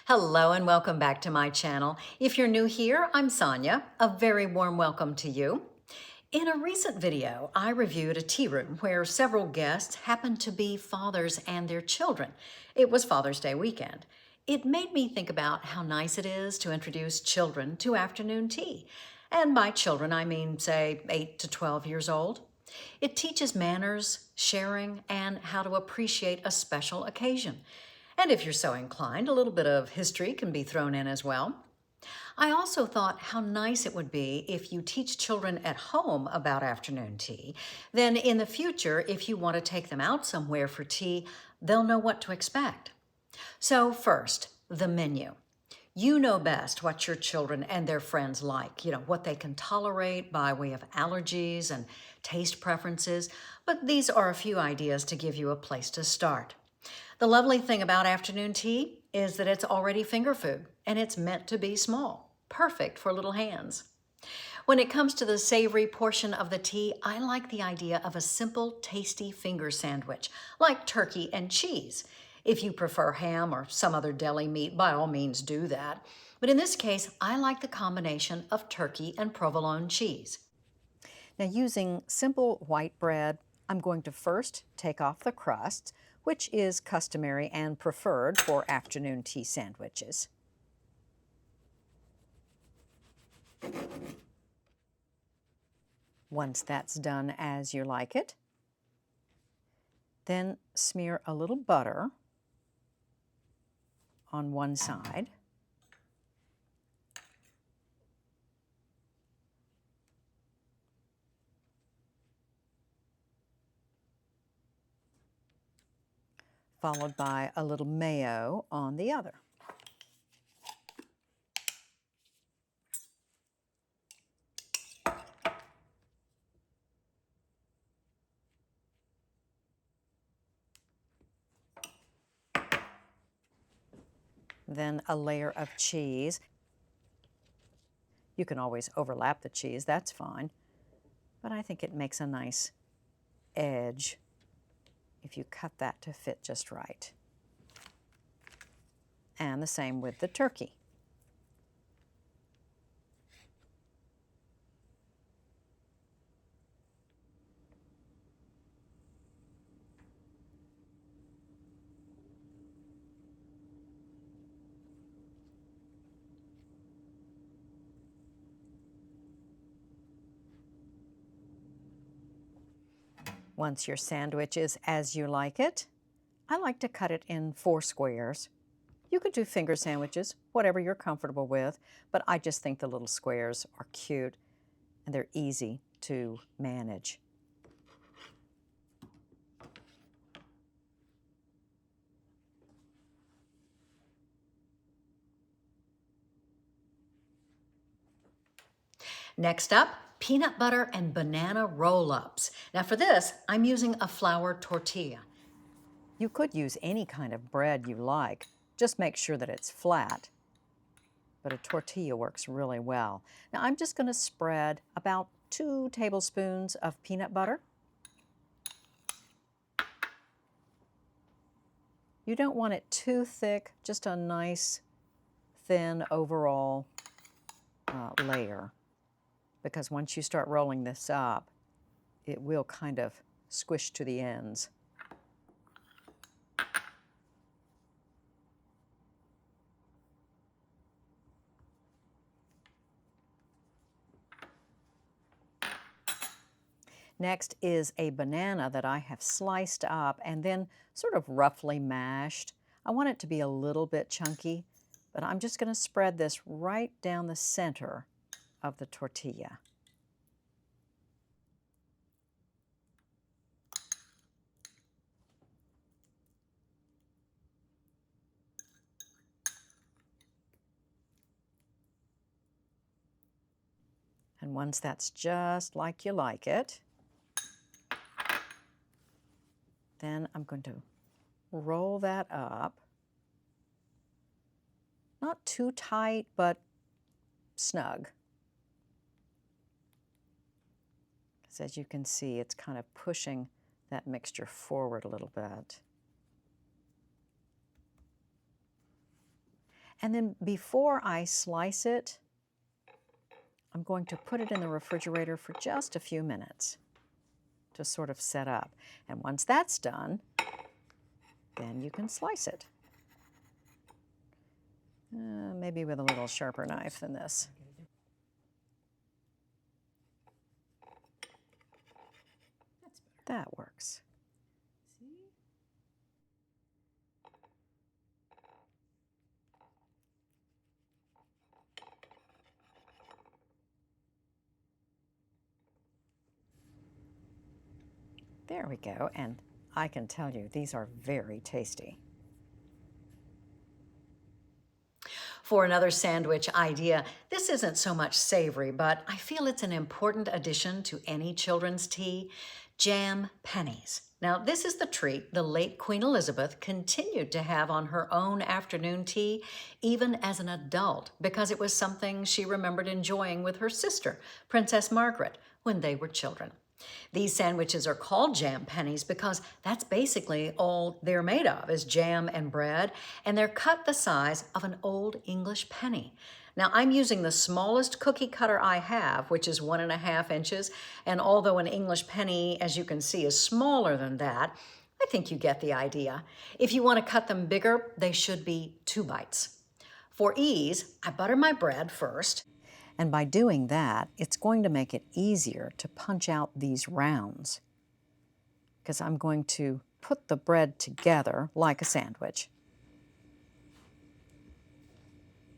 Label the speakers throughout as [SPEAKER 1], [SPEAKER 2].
[SPEAKER 1] Hello and welcome back to my channel. If you're new here, I'm Sonia. A very warm welcome to you. In a recent video, I reviewed a tea room where several guests happened to be fathers and their children. It was Father's Day weekend. It made me think about how nice it is to introduce children to afternoon tea. And by children, I mean, say, 8 to 12 years old. It teaches manners, sharing, and how to appreciate a special occasion. And if you're so inclined, a little bit of history can be thrown in as well. I also thought how nice it would be if you teach children at home about afternoon tea. Then in the future, if you want to take them out somewhere for tea, they'll know what to expect. So first, the menu. You know best what your children and their friends like, what they can tolerate by way of allergies and taste preferences, but these are a few ideas to give you a place to start. The lovely thing about afternoon tea is that it's already finger food, and it's meant to be small, perfect for little hands. When it comes to the savory portion of the tea, I like the idea of a simple, tasty finger sandwich, like turkey and cheese. If you prefer ham or some other deli meat, by all means do that. But in this case, I like the combination of turkey and provolone cheese. Now, using simple white bread, I'm going to first take off the crust, which is customary and preferred for afternoon tea sandwiches. Once that's done as you like it, then smear a little butter on one side. Followed by a little mayo on the other. Then a layer of cheese. You can always overlap the cheese, that's fine, but I think it makes a nice edge if you cut that to fit just right. And the same with the turkey. Once your sandwich is as you like it, I like to cut it in 4 squares. You could do finger sandwiches, whatever you're comfortable with, but I just think the little squares are cute and they're easy to manage. Next up, peanut butter and banana roll-ups. Now for this, I'm using a flour tortilla. You could use any kind of bread you like. Just make sure that it's flat. But a tortilla works really well. Now I'm just going to spread about 2 tablespoons of peanut butter. You don't want it too thick, just a nice thin overall layer. Because once you start rolling this up, it will kind of squish to the ends. Next is a banana that I have sliced up and then sort of roughly mashed. I want it to be a little bit chunky, but I'm just going to spread this right down the center of the tortilla. And once that's just like you like it, then I'm going to roll that up. Not too tight, but snug. Because as you can see, it's kind of pushing that mixture forward a little bit. And then before I slice it, I'm going to put it in the refrigerator for just a few minutes to sort of set up. And once that's done, then you can slice it. Maybe with a little sharper knife than this. That works. There we go, and I can tell you, these are very tasty. For another sandwich idea, this isn't so much savory, but I feel it's an important addition to any children's tea: jam pennies. Now, this is the treat the late Queen Elizabeth continued to have on her own afternoon tea, even as an adult, because it was something she remembered enjoying with her sister, Princess Margaret, when they were children. These sandwiches are called jam pennies because that's basically all they're made of is jam and bread, and they're cut the size of an old English penny. Now, I'm using the smallest cookie cutter I have, which is 1.5 inches, and although an English penny, as you can see, is smaller than that, I think you get the idea. If you want to cut them bigger, they should be 2 bites. For ease, I butter my bread first. And by doing that, it's going to make it easier to punch out these rounds, because I'm going to put the bread together like a sandwich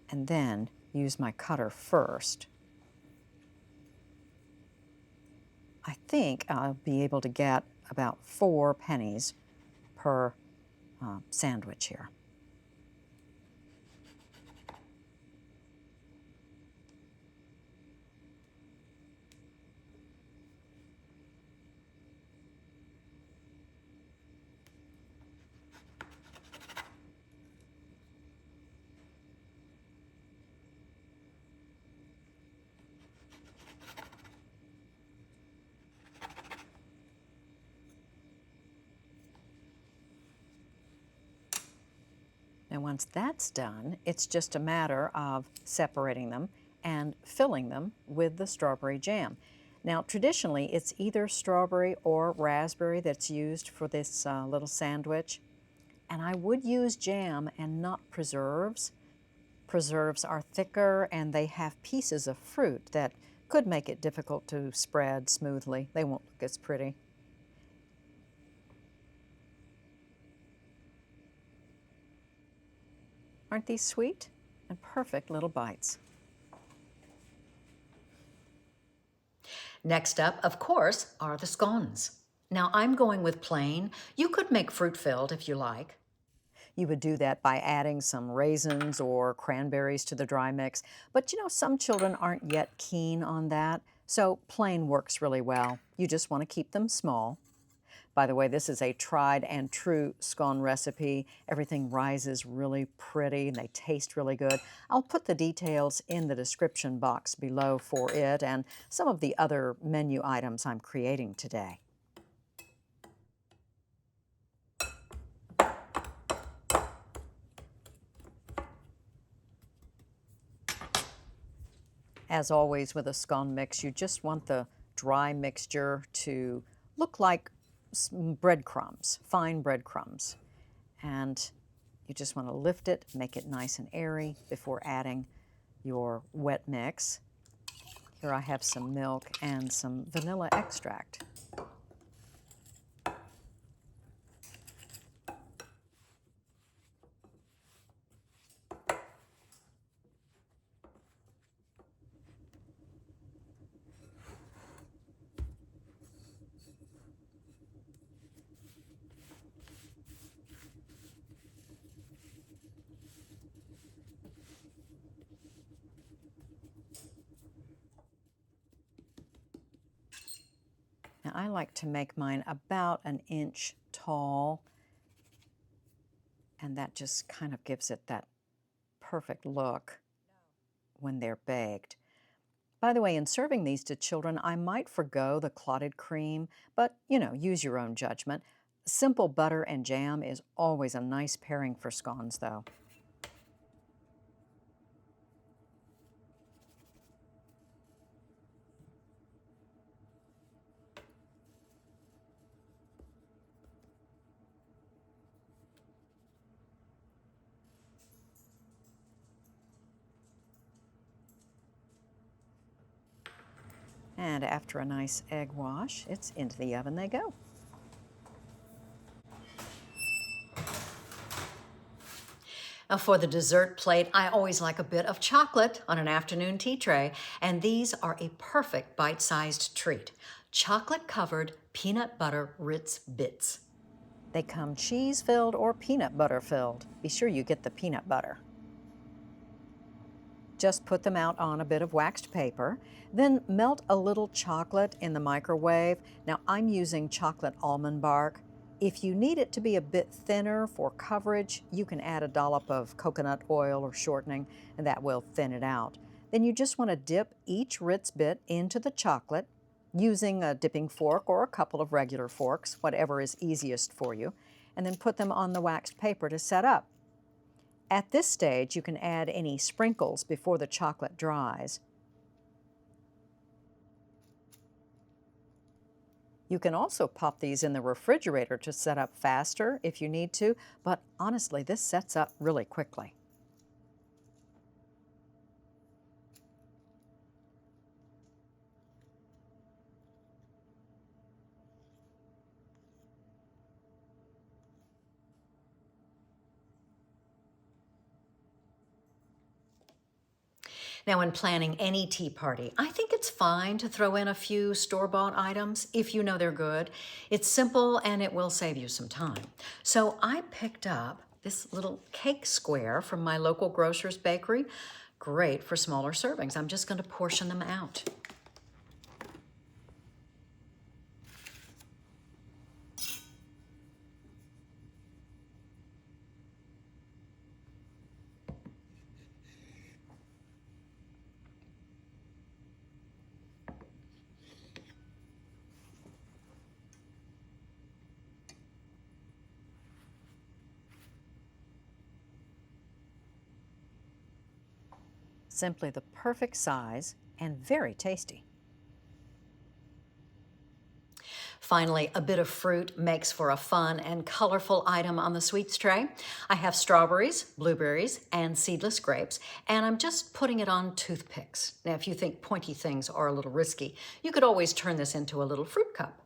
[SPEAKER 1] and then use my cutter first. I think I'll be able to get about 4 pennies per sandwich here. And once that's done, it's just a matter of separating them and filling them with the strawberry jam. Now, traditionally, it's either strawberry or raspberry that's used for this little sandwich. And I would use jam and not preserves. Preserves are thicker and they have pieces of fruit that could make it difficult to spread smoothly. They won't look as pretty. Aren't these sweet? And perfect little bites. Next up, of course, are the scones. Now, I'm going with plain. You could make fruit-filled if you like. You would do that by adding some raisins or cranberries to the dry mix. But you know, some children aren't yet keen on that, so plain works really well. You just want to keep them small. By the way, this is a tried and true scone recipe. Everything rises really pretty and they taste really good. I'll put the details in the description box below for it and some of the other menu items I'm creating today. As always with a scone mix, you just want the dry mixture to look like breadcrumbs, fine breadcrumbs. And you just want to lift it, make it nice and airy before adding your wet mix. Here I have some milk and some vanilla extract. Now I like to make mine about 1 inch tall, and that just kind of gives it that perfect look when they're baked. By the way, in serving these to children, I might forgo the clotted cream, but you know, use your own judgment. Simple butter and jam is always a nice pairing for scones, though. And after a nice egg wash, it's into the oven they go. Now for the dessert plate, I always like a bit of chocolate on an afternoon tea tray, and these are a perfect bite-sized treat. Chocolate-covered peanut butter Ritz Bits. They come cheese-filled or peanut butter-filled. Be sure you get the peanut butter. Just put them out on a bit of waxed paper, then melt a little chocolate in the microwave. Now I'm using chocolate almond bark. If you need it to be a bit thinner for coverage, you can add a dollop of coconut oil or shortening, and that will thin it out. Then you just want to dip each Ritz bit into the chocolate using a dipping fork or a couple of regular forks, whatever is easiest for you, and then put them on the waxed paper to set up. At this stage, you can add any sprinkles before the chocolate dries. You can also pop these in the refrigerator to set up faster if you need to, but honestly, this sets up really quickly. Now, when planning any tea party, I think it's fine to throw in a few store-bought items if you know they're good. It's simple and it will save you some time. So I picked up this little cake square from my local grocer's bakery. Great for smaller servings. I'm just going to portion them out. Simply the perfect size and very tasty. Finally, a bit of fruit makes for a fun and colorful item on the sweets tray. I have strawberries, blueberries, and seedless grapes, and I'm just putting it on toothpicks. Now, if you think pointy things are a little risky, you could always turn this into a little fruit cup.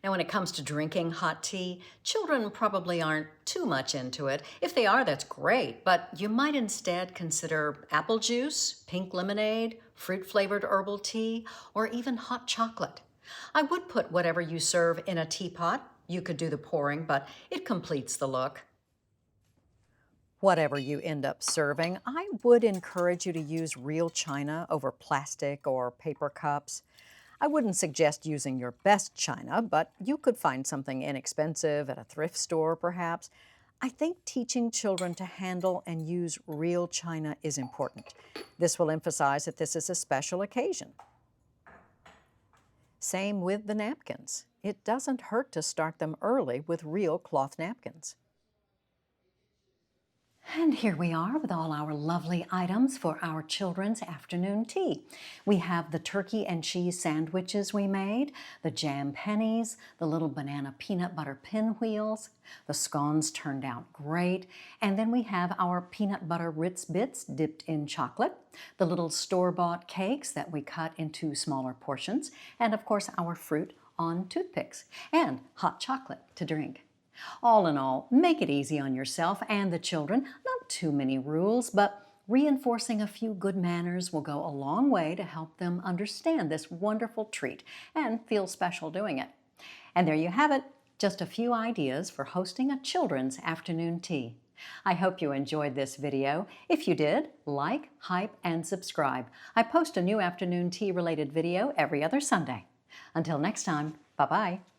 [SPEAKER 1] Now, when it comes to drinking hot tea, children probably aren't too much into it. If they are, that's great, but you might instead consider apple juice, pink lemonade, fruit-flavored herbal tea, or even hot chocolate. I would put whatever you serve in a teapot. You could do the pouring, but it completes the look. Whatever you end up serving, I would encourage you to use real china over plastic or paper cups. I wouldn't suggest using your best china, but you could find something inexpensive at a thrift store, perhaps. I think teaching children to handle and use real china is important. This will emphasize that this is a special occasion. Same with the napkins. It doesn't hurt to start them early with real cloth napkins. And here we are with all our lovely items for our children's afternoon tea. We have the turkey and cheese sandwiches we made, the jam pennies, the little banana peanut butter pinwheels. The scones turned out great. And then we have our peanut butter Ritz Bits dipped in chocolate, the little store-bought cakes that we cut into smaller portions, and of course our fruit on toothpicks, and hot chocolate to drink. All in all, make it easy on yourself and the children. Not too many rules, but reinforcing a few good manners will go a long way to help them understand this wonderful treat and feel special doing it. And there you have it, just a few ideas for hosting a children's afternoon tea. I hope you enjoyed this video. If you did, like, hype, and subscribe. I post a new afternoon tea related video every other Sunday. Until next time, bye-bye.